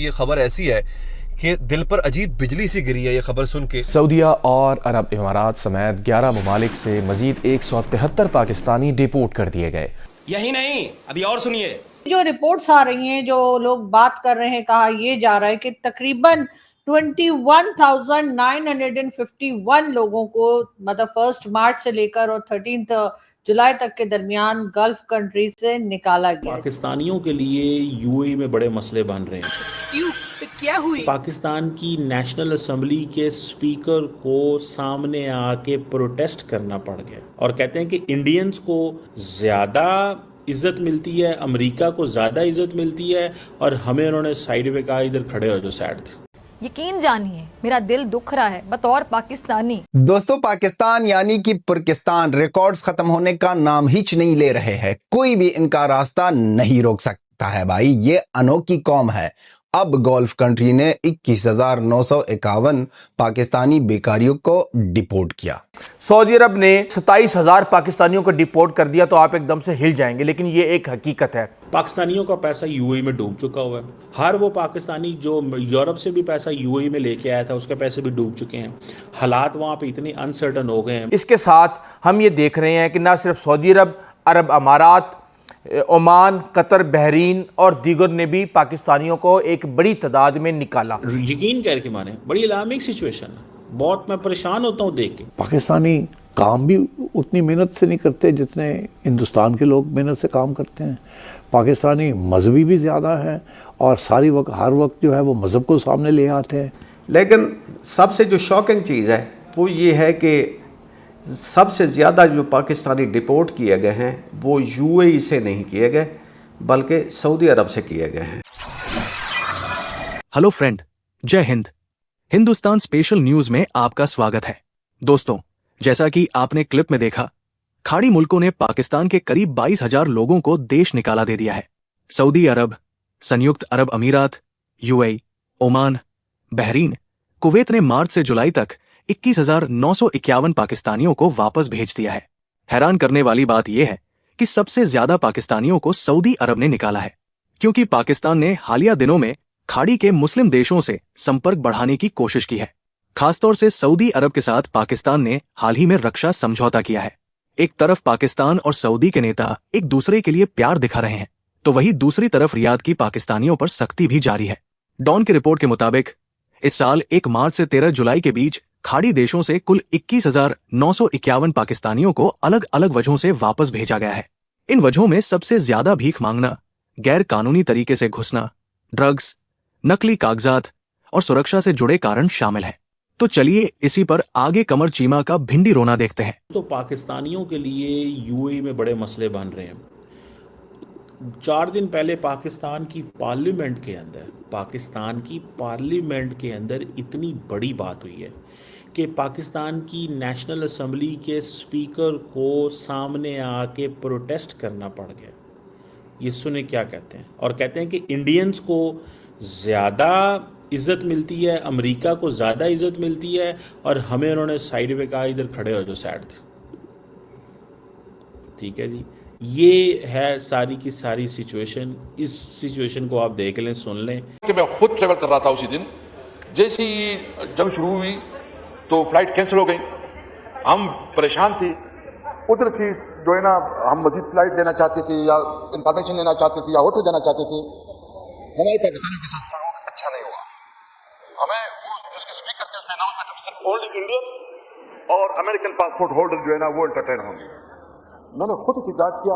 یہ خبر ایسی ہے کہ دل پر عجیب بجلی سی گری ہے یہ خبر سن کے. سعودیہ اور عرب امارات سمیت 11 ممالک سے مزید 173 پاکستانی ڈیپورٹ کر دیے گئے. یہی نہیں، ابھی اور سنیے. جو رپورٹس آ رہی ہیں، جو لوگ بات کر رہے ہیں، کہا یہ جا رہا ہے کہ تقریباً 21,951 لوگوں کو مطلب 1 مارچ سے لے کر اور 13 جولائی تک کے درمیان گلف کنٹریز سے نکالا گیا. پاکستانیوں کے لیے یو اے میں بڑے مسئلے بن رہے ہیں. کیوں؟ کیا ہوئی؟ پاکستان کی نیشنل اسمبلی کے اسپیکر کو سامنے آ کے پروٹیسٹ کرنا پڑ گیا اور کہتے ہیں کہ انڈینز کو زیادہ عزت ملتی ہے، امریکہ کو زیادہ عزت ملتی ہے، اور ہمیں انہوں نے سائیڈ پہ کہا ادھر کھڑے ہو جو سائیڈ تھے. یقین جانیے میرا دل دکھ رہا ہے بطور پاکستانی. دوستو، پاکستان یعنی کہ پرکستان ریکارڈز ختم ہونے کا نام ہیچ نہیں لے رہے ہیں. کوئی بھی ان کا راستہ نہیں روک سکتا ہے. بھائی یہ انوکھی قوم ہے. اب گولف کنٹری نے 21,951 پاکستانی بیکاریوں کو ڈیپورٹ کیا. سعودی عرب نے 27,000 پاکستانیوں کو ڈیپورٹ کر دیا تو آپ ایک دم سے ہل جائیں گے، لیکن یہ ایک حقیقت ہے. پاکستانیوں کا پیسہ یو اے میں ڈوب چکا ہوا ہے. ہر وہ پاکستانی جو یورپ سے بھی پیسہ یو اے میں لے کے آیا تھا اس کے پیسے بھی ڈوب چکے ہیں. حالات وہاں پہ اتنے انسرٹن ہو گئے ہیں. اس کے ساتھ ہم یہ دیکھ رہے ہیں کہ نہ صرف سعودی عرب، عرب امارات، عمان، قطر، بحرین اور دیگر نے بھی پاکستانیوں کو ایک بڑی تعداد میں نکالا. یقین کر کے مانے بڑی الارمنگ سچویشن ہے. بہت میں پریشان ہوتا ہوں دیکھ کے. پاکستانی کام بھی اتنی محنت سے نہیں کرتے جتنے ہندوستان کے لوگ محنت سے کام کرتے ہیں. پاکستانی مذہبی بھی زیادہ ہیں اور ہر وقت جو ہے وہ مذہب کو سامنے لے آتے ہیں. لیکن سب سے جو شاکنگ چیز ہے وہ یہ ہے کہ سب سے زیادہ جو پاکستانی ڈیپورٹ کیے گئے ہیں وہ یو اے ای سے نہیں کیے گئے بلکہ سعودی عرب سے کیے گئے ہیں. ہلو فرینڈ، جے ہند. ہندوستان اسپیشل نیوز میں آپ کا سواگت ہے. دوستوں، جیسا کہ آپ نے کلپ میں دیکھا، کھاڑی ملکوں نے پاکستان کے قریب 22,000 لوگوں کو دیش نکالا دے دیا ہے. سعودی عرب، سنیکت عرب امارات، you a, Oman, Bahrain, Kuwait نے مارچ سے جولائی تک 21,951 پاکستانیوں کو واپس بھیج دیا ہے. حیران کرنے والی بات یہ ہے کہ سب سے زیادہ پاکستانیوں کو سعودی عرب نے نکالا ہے، کیونکہ پاکستان نے حالیہ دنوں میں کھاڑی کے مسلم دیشوں سے سمپرک بڑھانے کی کوشش کی ہے. خاص طور سے سعودی عرب کے ساتھ پاکستان نے حال ہی میں رکشا سمجھوتا کیا ہے. ایک طرف پاکستان اور سعودی کے نیتا ایک دوسرے کے لیے پیار دکھا رہے ہیں تو وہی دوسری طرف ریاض کی پاکستانیوں پر سختی بھی جاری ہے. ڈان کی رپورٹ کے مطابق اس سال 1 مارچ سے 13 جولائی کے بیچ کھاڑی دیشوں سے کل 21,951 پاکستانیوں کو الگ الگ وجہوں سے واپس بھیجا گیا ہے. ان وجہوں میں سب سے زیادہ بھیک مانگنا، غیر قانونی طریقے سے گھسنا، ڈرگز، نقلی کاغذات اور سرکشا سے جڑے کارن شامل ہیں. تو چلیے اسی پر آگے کمر چیمہ کا بھنڈی رونا دیکھتے ہیں. تو پاکستانیوں کے لیے یو اے میں بڑے مسئلے بن رہے ہیں. 4 دن پہلے پاکستان کی پارلیمنٹ کے اندر اتنی بڑی بات ہوئی ہے کہ پاکستان کی نیشنل اسمبلی کے اسپیکر کو سامنے آ کے پروٹیسٹ کرنا پڑ گیا. یہ سنیں کیا کہتے ہیں، اور کہتے ہیں کہ انڈینز کو زیادہ عزت ملتی ہے، امریکہ کو زیادہ عزت ملتی ہے، اور ہمیں انہوں نے سائیڈ پہ کہا ادھر کھڑے ہو جو سائیڈ تھے. ٹھیک ہے جی، یہ ہے ساری کی ساری سچویشن. اس سچویشن کو آپ دیکھ لیں، سن لیں. کہ میں خود ٹریول کر رہا تھا اسی دن، جیسے ہی جنگ شروع ہوئی تو فلائٹ کینسل ہو گئی. ہم پریشان تھے. ادھر سے جو ہے نا ہم مزید فلائٹ لینا چاہتے تھے یا انفارمیشن لینا چاہتے تھے یا ہوٹل جانا چاہتے تھے. ہمارے پاکستانیوں کے ساتھ اچھا نہیں ہوا. ہمیں وہ جس کے اسپیکر تھے اس نے اناؤنس کیا اونلی انڈین اور امریکن پاسپورٹ ہولڈر جو ہے نا وہ انٹرٹین ہوں گے. میں نے خود احتجاج کیا.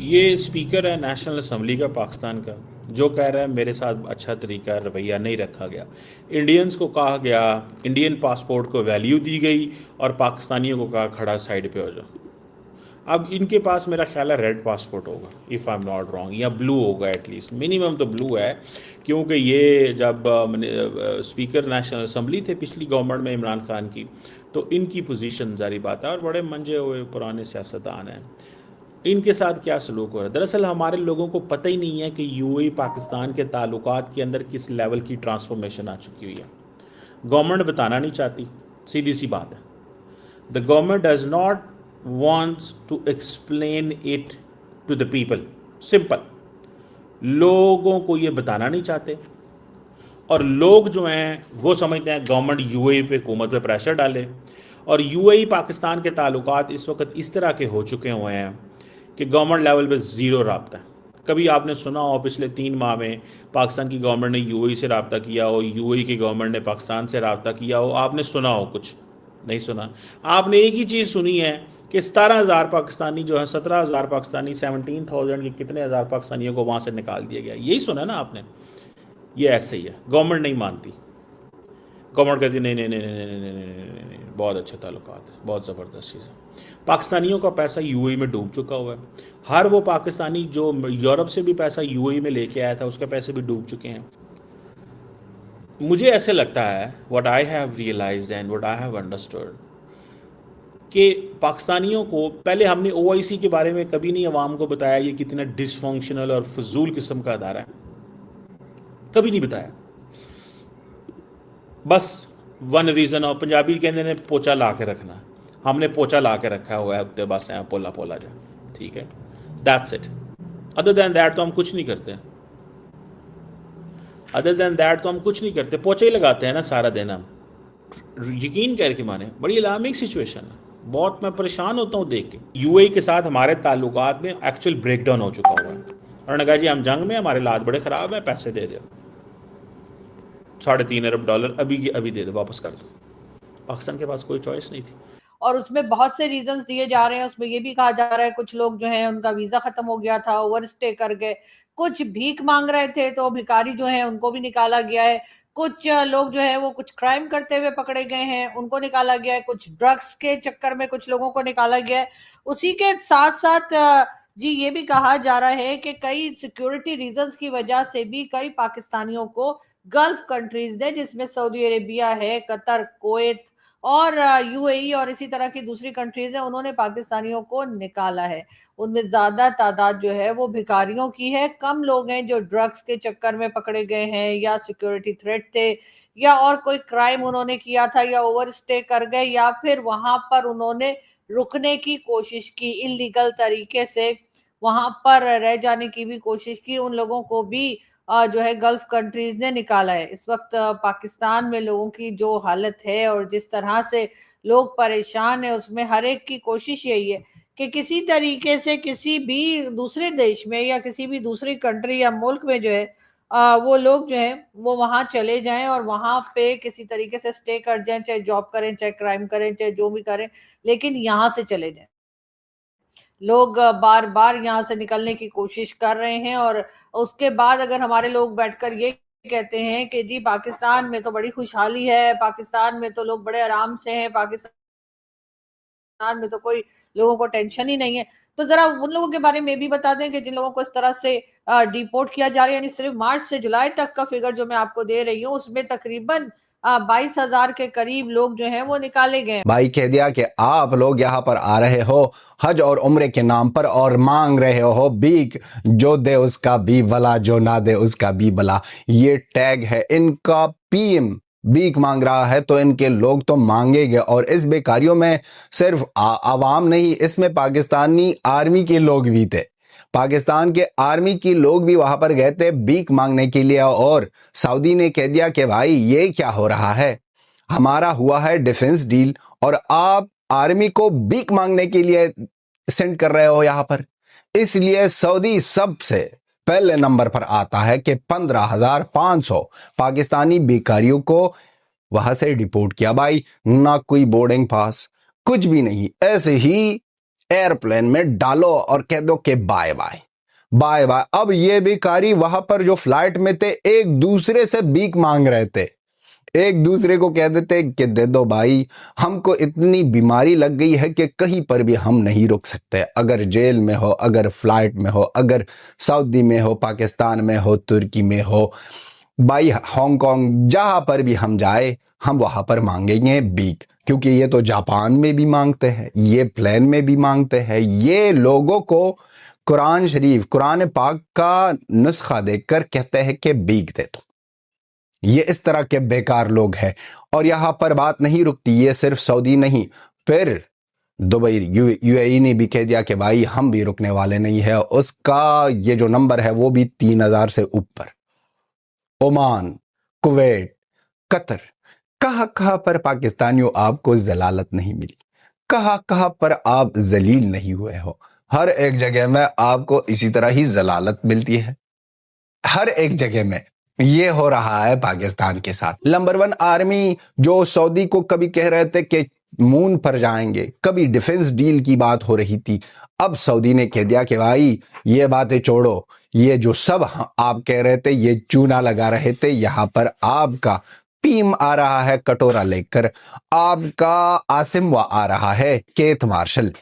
یہ اسپیکر ہے نیشنل اسمبلی کا پاکستان کا، جو کہہ رہا ہے میرے ساتھ اچھا طریقہ رویہ نہیں رکھا گیا. انڈینز کو کہا گیا، انڈین پاسپورٹ کو ویلیو دی گئی، اور پاکستانیوں کو کہا کھڑا سائیڈ پہ ہو جاؤ. اب ان کے پاس میرا خیال ہے ریڈ پاسپورٹ ہوگا if I am not wrong, یا بلو ہوگا ایٹ لیسٹ. منیمم تو بلو ہے، کیونکہ یہ جب اسپیکر نیشنل اسمبلی تھے پچھلی گورنمنٹ میں عمران خان کی، تو ان کی پوزیشن ظاہری بات ہے، اور بڑے منجے ہوئے پرانے سیاستدان ہیں. ان کے ساتھ کیا سلوک ہو رہا ہے؟ دراصل ہمارے لوگوں کو پتہ ہی نہیں ہے کہ یو اے پاکستان کے تعلقات کے اندر کس لیول کی ٹرانسفارمیشن آ چکی ہوئی ہے. گورنمنٹ بتانا نہیں چاہتی، سیدھی سی بات ہے. The government does not wants to explain it to the people. Simple. लोगों को ये बताना नहीं चाहते, और लोग जो हैं वो समझते हैं गवर्नमेंट यूएई पे, हुकूमत पे प्रेशर डाले। और यूएई पाकिस्तान के ताल्लुकात इस वक्त इस तरह के हो चुके हुए हैं कि गवर्नमेंट लेवल पे ज़ीरो रब्ता है। कभी आपने सुना हो पिछले 3 माह में पाकिस्तान की गवर्नमेंट ने यूएई से रब्ता किया हो, यूएई की गवर्नमेंट ने पाकिस्तान से रब्ता किया हो? आपने सुना हो? कुछ नहीं सुना। आपने एक ही चीज़ सुनी है कि 17,000 पाकिस्तानी जो है, 17,000 पाकिस्तानी, 17,000 के कितने हज़ार पाकिस्तानियों को वहाँ से निकाल दिया गया, यही सुना ना आपने। ये ऐसे ही है, गवर्नमेंट नहीं मानती। गवर्नमेंट कहती नहीं नहीं नहीं नहीं नहीं नहीं नहीं नहीं, बहुत अच्छे ताल्लुकात है, बहुत ज़बरदस्त चीज़ है। पाकिस्तानियों का पैसा यूएई में डूब चुका हुआ है। हर वो पाकिस्तानी जो यूरोप से भी पैसा यूएई में लेके आया था, उसके पैसे भी डूब चुके हैं। मुझे ऐसे लगता है, what I have realized and what I have understood, कि पाकिस्तानियों को पहले हमने ओआईसी के बारे में कभी नहीं अवाम को बताया ये कितना डिसफंक्शनल और फजूल किस्म का अदारा है, कभी नहीं बताया। बस वन रीज़न, और पंजाबी कहते हैं पोचा ला के रखना, हमने पोचा ला के रखा हुआ है उत्ते बस है पोला पोला जा, ठीक है, that's it. Other than that तो हम कुछ नहीं करते, अदर दैन दैट तो हम कुछ नहीं करते, पोचा ही लगाते हैं ना सारा दिन हम। यकीन करके माने, बड़ी अलार्मिंग सिचुएशन है, बहुत मैं परेशान होता हूँ देख के। यूएई के साथ हमारे ताल्लुकात में एक्चुअल ब्रेक डाउन हो चुका हुआ है। उन्होंने कहा जी हम जंग में, हमारे हालात बड़े ख़राब हैं, पैसे दे दो, $3.5 अरब अभी की अभी दे दो, वापस कर दो। पाकिस्तान के पास कोई चॉइस नहीं थी। और उसमें बहुत से रीजंस दिए जा रहे हैं। उसमें ये भी कहा जा रहा है कुछ लोग जो हैं उनका वीजा खत्म हो गया था, ओवर स्टे कर गए, कुछ भीख मांग रहे थे तो भिखारी जो हैं उनको भी निकाला गया है, कुछ लोग जो है वो कुछ क्राइम करते हुए पकड़े गए हैं उनको निकाला गया है, कुछ ड्रग्स के चक्कर में कुछ लोगों को निकाला गया है। उसी के साथ साथ जी ये भी कहा जा रहा है कि कई सिक्योरिटी रीजंस की वजह से भी कई पाकिस्तानियों को गल्फ कंट्रीज ने, जिसमें सऊदी अरेबिया है, कतर, कुवैत और यूएई और इसी तरह की दूसरी कंट्रीज हैं, उन्होंने पाकिस्तानियों को निकाला है। उनमें ज्यादा तादाद जो है वो भिखारियों की है, कम लोग हैं जो ड्रग्स के चक्कर में पकड़े गए हैं या सिक्योरिटी थ्रेट थे या और कोई क्राइम उन्होंने किया था या ओवर स्टे कर गए या फिर वहां पर उन्होंने रुकने की कोशिश की, इलीगल तरीके से वहां पर रह जाने की भी कोशिश की। उन लोगों को भी जो है गल्फ कंट्रीज ने निकाला है। इस वक्त पाकिस्तान में लोगों की जो हालत है और जिस तरह से लोग परेशान है, उसमें हर एक की कोशिश यही है कि किसी तरीके से किसी भी दूसरे देश में या किसी भी दूसरी कंट्री या मुल्क में जो है वो लोग जो है वो वहां चले जाएं और वहां पे किसी तरीके से स्टे कर जाएं, चाहे जॉब करें, चाहे क्राइम करें, चाहे जो भी करें, लेकिन यहाँ से चले जाएं। लोग बार बार यहाँ से निकलने की कोशिश कर रहे हैं और उसके बाद अगर हमारे लोग बैठकर ये कहते हैं कि जी पाकिस्तान में तो बड़ी खुशहाली है, पाकिस्तान में तो लोग बड़े आराम से हैं, पाकिस्तान में तो कोई लोगों को टेंशन ही नहीं है, तो जरा उन लोगों के बारे में भी बता दें कि जिन लोगों को इस तरह से डिपोर्ट किया जा रहा है। यानी सिर्फ मार्च से जुलाई तक का फिगर जो मैं आपको दे रही हूँ उसमें तकरीबन 22,000 के करीब लोग जो हैं वो निकाले गए। भाई कह दिया कि आप लोग यहाँ पर आ रहे हो हज और उम्रे के नाम पर और मांग रहे हो भीख, जो दे उसका भी भला, जो ना दे उसका भी भला। ये टैग है इनका। पीएम भीख मांग रहा है तो इनके लोग तो मांगेंगे। और इस बेकारियों में सिर्फ आवाम नहीं, इसमें पाकिस्तानी आर्मी के लोग भी थे। पाकिस्तान के आर्मी के लोग भी वहां पर गए थे भीख मांगने के लिए। और सऊदी ने कह दिया कि भाई ये क्या हो रहा है, हमारा हुआ है डिफेंस डील और आप आर्मी को भीख मांगने के लिए सेंड कर रहे हो यहां पर। इसलिए सऊदी सबसे पहले नंबर पर आता है कि 15,500 पाकिस्तानी बेकारियों को वहां से डिपोर्ट किया। भाई ना कोई बोर्डिंग पास, कुछ भी नहीं, ऐसे ही एयरप्लेन में डालो और कह दो कि बाय बाय बाय बाय। अब ये बेकारी वहां पर जो फ्लाइट में थे एक दूसरे से भीख मांग रहे थे, एक दूसरे को कह देते कि दे दो भाई, हमको इतनी बीमारी लग गई है कि कहीं पर भी हम नहीं रुक सकते। अगर जेल में हो, अगर फ्लाइट में हो, अगर सऊदी में हो, पाकिस्तान में हो, तुर्की में हो, भाई हांगकांग, जहां पर भी हम जाए हम वहां पर मांगेंगे भीख। क्योंकि ये तो जापान में भी मांगते हैं, ये प्लेन में भी मांगते हैं। ये लोगों को कुरान शरीफ, कुरान पाक का नुस्खा देखकर कहते हैं कि भीख दे दो। ये इस तरह के बेकार लोग हैं। और यहां पर बात नहीं रुकती, ये सिर्फ सऊदी नहीं, फिर दुबई यूएई ने भी कह दिया कि भाई हम भी रुकने वाले नहीं है। उसका ये जो नंबर है वो भी 3000 से ऊपर। ओमान, कुवैत, कतर, कहाँ पर पाकिस्तानियों आपको जलालत नहीं मिली, कहाँ पर आप जलील नहीं हुए हो। हर एक जगह में आपको इसी तरह ही जलालत मिलती है, हर एक जगह में ये हो रहा है पाकिस्तान के साथ। नंबर 1 आर्मी जो सऊदी को कभी कह रहे थे कि मून पर जाएंगे, कभी डिफेंस डील की बात हो रही थी, अब सऊदी ने कह दिया कि भाई ये बातें छोड़ो, ये जो सब आप कह रहे थे ये चूना लगा रहे थे। यहां पर आपका पीम आ रहा है कटोरा लेकर, आपका आसिम वा आ रहा है केथ मार्शल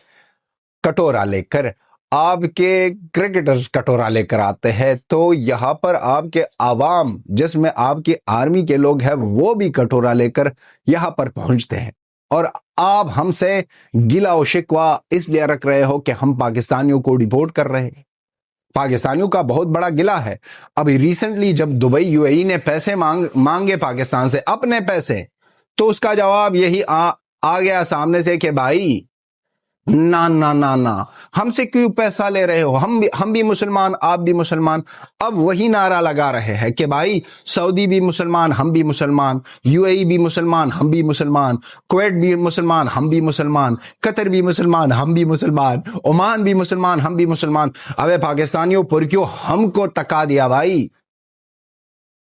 कटोरा लेकर, आपके क्रिकेटर्स कटोरा लेकर आते हैं। तो यहाँ पर आपके आवाम जिसमें आपकी आर्मी के लोग हैं वो भी कटोरा लेकर यहाँ पर पहुंचते हैं, और आप हमसे गिला और शिकवा इसलिए रख रहे हो कि हम पाकिस्तानियों को डिपोर्ट कर रहे हैं। पाकिस्तानियों का बहुत बड़ा गिला है। अभी रिसेंटली जब दुबई यूएई ने पैसे मांगे पाकिस्तान से, अपने पैसे, तो उसका जवाब यही आ गया सामने से कि भाई ना ना ना ना, हमसे क्यों पैसा ले रहे हो, हम भी मुसलमान, आप भी मुसलमान। अब वही नारा लगा रहे हैं कि भाई सऊदी भी मुसलमान, हम भी मुसलमान, यूएई भी मुसलमान, हम भी मुसलमान, कुवैत भी मुसलमान, हम भी मुसलमान, कतर भी मुसलमान, हम भी मुसलमान, ओमान भी मुसलमान, हम भी मुसलमान। अबे पाकिस्तानियों पर क्यों हमको तका दिया भाई?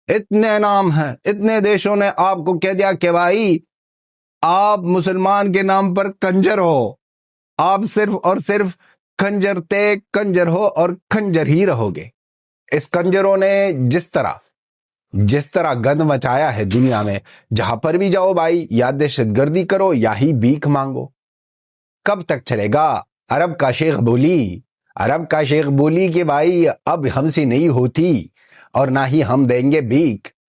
इतने नाम है, इतने देशों ने आपको कह दिया कि भाई आप मुसलमान के नाम पर कंजर हो, आप सिर्फ और सिर्फ खंजर थे, खंजर हो और खंजर ही रहोगे। इस कंजरों ने जिस तरह गंद मचाया है दुनिया में, जहां पर भी जाओ भाई या दहशतगर्दी करो या ही भीख मांगो। कब तक चलेगा? अरब का शेख बोली कि भाई अब हमसे नहीं होती और ना ही हम देंगे भीख।